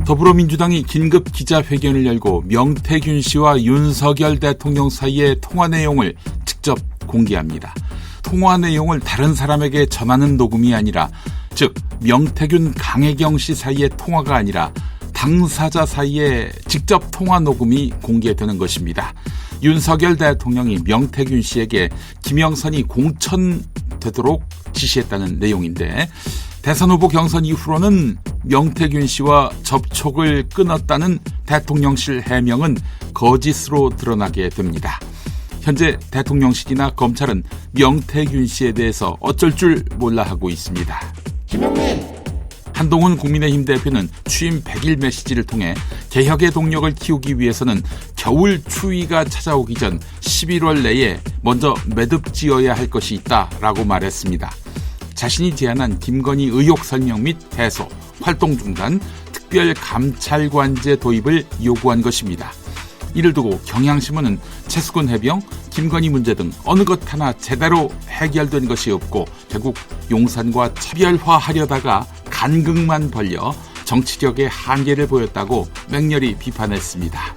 더불어민주당이 긴급 기자회견을 열고 명태균 씨와 윤석열 대통령 사이의 통화 내용을 직접 공개합니다. 통화 내용을 다른 사람에게 전하는 녹음이 아니라, 즉 명태균 강혜경 씨 사이의 통화가 아니라 당사자 사이의 직접 통화 녹음이 공개되는 것입니다. 윤석열 대통령이 명태균 씨에게 김영선이 공천되도록 지시했다는 내용인데, 대선 후보 경선 이후로는 명태균 씨와 접촉을 끊었다는 대통령실 해명은 거짓으로 드러나게 됩니다. 현재 대통령실이나 검찰은 명태균 씨에 대해서 어쩔 줄 몰라 하고 있습니다. 한동훈 국민의힘 대표는 취임 100일 메시지를 통해 개혁의 동력을 키우기 위해서는 겨울 추위가 찾아오기 전 11월 내에 먼저 매듭 지어야 할 것이 있다라고 말했습니다. 자신이 제안한 김건희 의혹 설명 및 해소, 활동 중단, 특별 감찰관제 도입을 요구한 것입니다. 이를 두고 경향신문은 최수근 해병, 김건희 문제 등 어느 것 하나 제대로 해결된 것이 없고 결국 용산과 차별화하려다가 간극만 벌려 정치력의 한계를 보였다고 맹렬히 비판했습니다.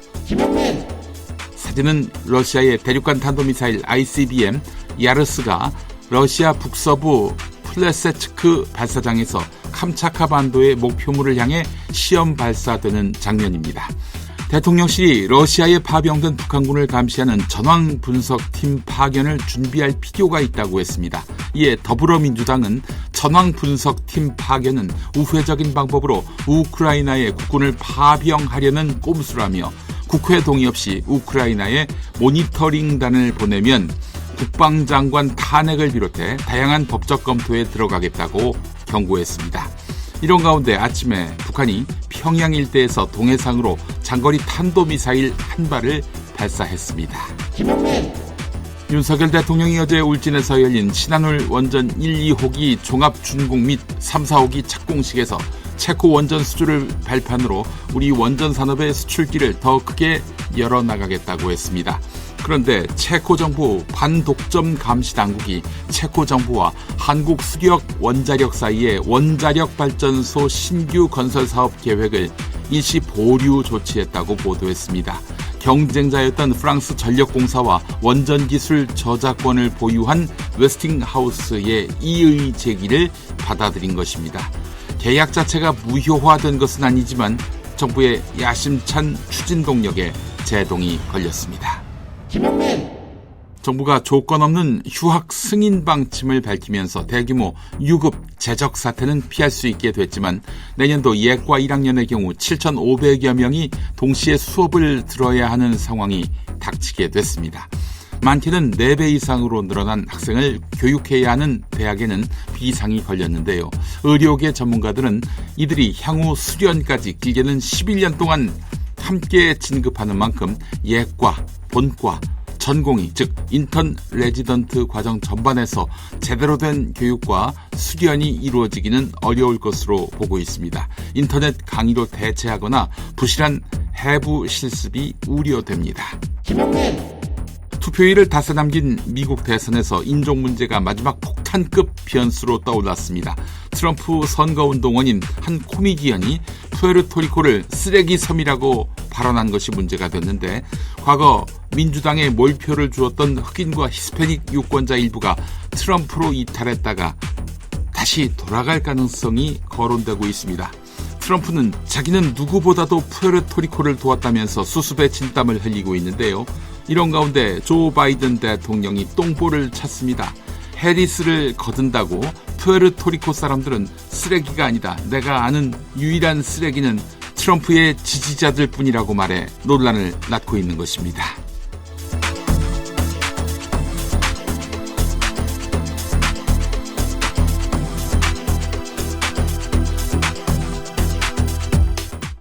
사진은 러시아의 대륙간 탄도미사일 ICBM 야르스가 러시아 북서부 플레세츠크 발사장에서 캄차카 반도의 목표물을 향해 시험 발사되는 장면입니다. 대통령실이 러시아에 파병된 북한군을 감시하는 전황 분석팀 파견을 준비할 필요가 있다고 했습니다. 이에 더불어민주당은 전황 분석팀 파견은 우회적인 방법으로 우크라이나의 국군을 파병하려는 꼼수라며 국회 동의 없이 우크라이나에 모니터링단을 보내면 국방장관 탄핵을 비롯해 다양한 법적 검토에 들어가겠다고 경고했습니다. 이런 가운데 아침에 북한이 평양 일대에서 동해상으로 장거리 탄도미사일 한 발을 발사했습니다. 윤석열 대통령이 어제 울진에서 열린 신한울 원전 1, 2호기 종합준공 및 3, 4호기 착공식에서 체코 원전 수주를 발판으로 우리 원전 산업의 수출길을 더 크게 열어나가겠다고 했습니다. 그런데 체코 정부 반독점 감시 당국이 체코 정부와 한국 수력 원자력 사이의 원자력 발전소 신규 건설 사업 계획을 일시 보류 조치했다고 보도했습니다. 경쟁자였던 프랑스 전력공사와 원전기술 저작권을 보유한 웨스팅하우스의 이의 제기를 받아들인 것입니다. 계약 자체가 무효화된 것은 아니지만 정부의 야심찬 추진 동력에 제동이 걸렸습니다. 정부가 조건 없는 휴학 승인 방침을 밝히면서 대규모 유급 재적 사태는 피할 수 있게 됐지만 내년도 예과 1학년의 경우 7,500여 명이 동시에 수업을 들어야 하는 상황이 닥치게 됐습니다. 많게는 4배 이상으로 늘어난 학생을 교육해야 하는 대학에는 비상이 걸렸는데요. 의료계 전문가들은 이들이 향후 수련까지 길게는 11년 동안 함께 진급하는 만큼 예과, 본과, 전공의 즉 인턴 레지던트 과정 전반에서 제대로 된 교육과 수련이 이루어지기는 어려울 것으로 보고 있습니다. 인터넷 강의로 대체하거나 부실한 해부 실습이 우려됩니다. 투표일을 닷새 남긴 미국 대선에서 인종 문제가 마지막 폭탄급 변수로 떠올랐습니다. 트럼프 선거운동원인 한 코미디언이 푸에르토리코를 쓰레기 섬이라고 발언한 것이 문제가 됐는데, 과거 민주당에 몰표를 주었던 흑인과 히스패닉 유권자 일부가 트럼프로 이탈했다가 다시 돌아갈 가능성이 거론되고 있습니다. 트럼프는 자기는 누구보다도 푸에르토리코를 도왔다면서 수습의 진땀을 흘리고 있는데요. 이런 가운데 조 바이든 대통령이 똥볼을 찼습니다. 해리스를 거둔다고 푸에르토리코 사람들은 쓰레기가 아니다. 내가 아는 유일한 쓰레기는 트럼프의 지지자들 뿐이라고 말해 논란을 낳고 있는 것입니다.